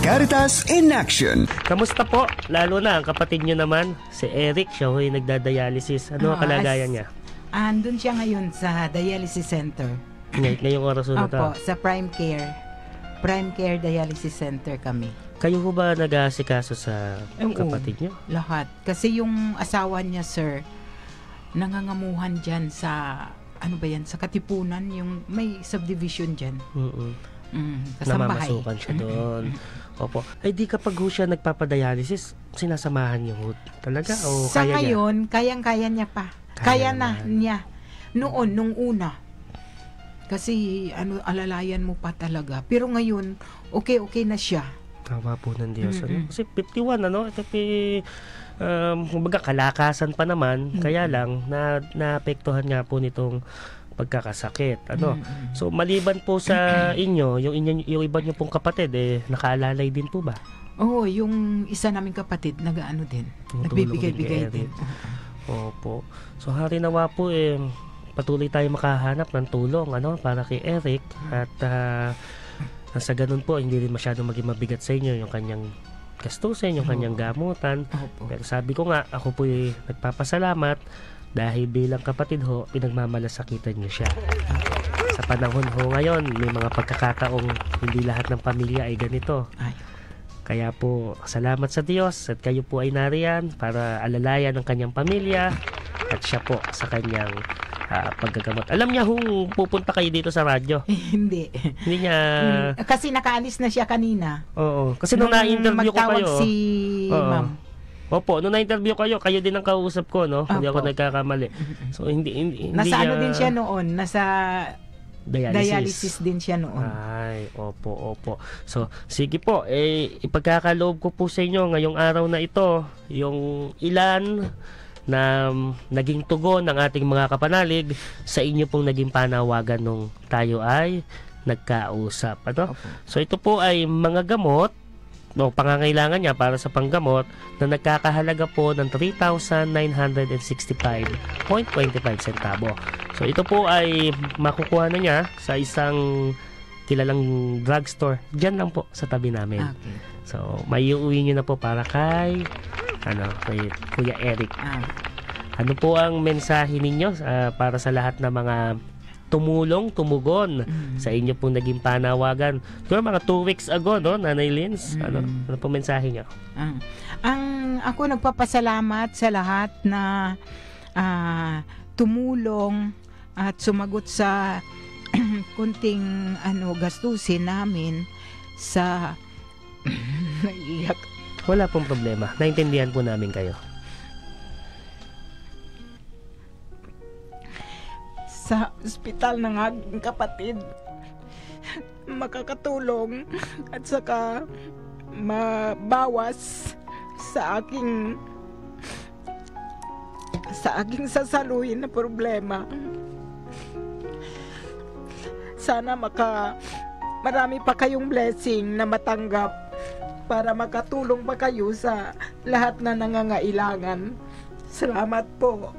Caritas in Action. Kamusta po? Lalo na ang kapatid nyo naman, si Eric, siya ho'y nagdadialysis. Ano ang kalagayan niya? Andun siya ngayon sa dialysis center. Ngayong oras na Opo, sa Prime Care. Prime Care Dialysis Center kami. Kayo po ba nag-aasikaso sa kapatid nyo? Lahat. Kasi yung asawa niya, sir, nangangamuhan dyan sa, ano ba yan, sa Katipunan, yung may subdivision dyan. Namamasukan siya doon. Opo. Ay di kapag ho siya nagpapadialysis, sinasamahan niyo ho talaga? O sa kaya ngayon, kayang-kaya niya pa. Kaya na niya. Noon, nung una. Kasi alalayan mo pa talaga. Pero ngayon, okay na siya. Tawa po ng Diyos. Kasi 51, kumbaga kalakasan pa naman, kaya lang naapektuhan nga po nitong pagkakasakit. So maliban po sa inyo, yung iba niyo pong kapatid nakaalalay din po ba? Oo, yung isa naming kapatid nag-aano din. Nagbibigay-bigay din. Opo. So harinawa po patuloy tayo makahanap ng tulong para kay Eric at sa ganun po hindi rin masyadong maging mabigat sa inyo yung kanyang gastusin, yung kanyang gamutan. Pero sabi ko nga, ako po nagpapasalamat dahil bilang kapatid ho, pinagmamalasakitan niyo siya. Sa panahon ho ngayon, may mga pagkakataong hindi lahat ng pamilya ay ganito. Kaya po, salamat sa Diyos at kayo po ay nariyan para alalayan ng kanyang pamilya at siya po sa kanyang paggagamot. Alam niya pupunta kayo dito sa radyo? Hindi. Hindi niya... Kasi nakaalis na siya kanina. Oo. Kasi nung na-interview ko kayo... Magtawag si Ma'am. Opo, nung na-interview kayo din ang kausap ko, no? Hindi ako nagkakamali. So, hindi nasa din siya noon? Nasa dialysis din siya noon. Ay, opo. So, sige po, ipagkakaloob ko po sa inyo ngayong araw na ito, yung ilan na naging tugon ng ating mga kapanalig sa inyo pong naging panawagan nung tayo ay nagkausap. So, ito po ay mga gamot pangangailangan niya para sa panggamot na nagkakahalaga po ng 3,965.25 centavo. So ito po ay makukuha na niya sa isang kilalang drugstore diyan lang po sa tabi namin. Okay. So may iuwi niyo na po para kay Kuya Eric. Ano po ang mensahe ninyo para sa lahat ng mga tumugon sa inyo pong naging panawagan? Kaya mga 2 weeks ago, Nanay Lins, ano po mensahe niyo? Ako nagpapasalamat sa lahat na tumulong at sumagot sa kunting gastusin namin sa naiiyak. Wala pong problema. Naintindihan po namin kayo. Sa ospital ng aking kapatid makakatulong at saka mabawas sa aking sasaluhin na problema. Sana marami pa kayong blessing na matanggap para makatulong pa kayo sa lahat na nangangailangan. Salamat po.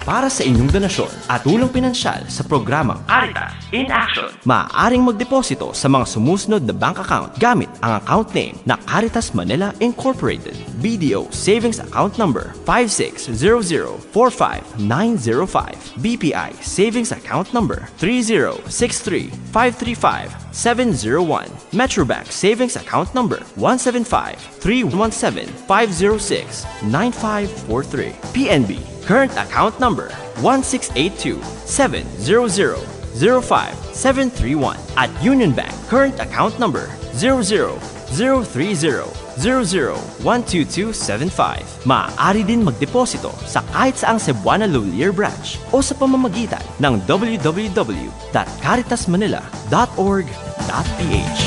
Para sa inyong donasyon at tulong pinansyal sa programang Caritas in Action, maaaring magdeposito sa mga sumusunod na bank account gamit ang account name na Caritas Manila Incorporated. BDO Savings Account Number 560045905. BPI Savings Account Number 3063535-701. Metrobank Savings Account Number 1753175069543. PNB Current Account Number 16827000571. At Union Bank Current Account Number 0003000012275. Maaari din magdeposito sa kahit saang Cebuana Lulier Branch o sa pamamagitan ng www.caritasmanila.org.ph.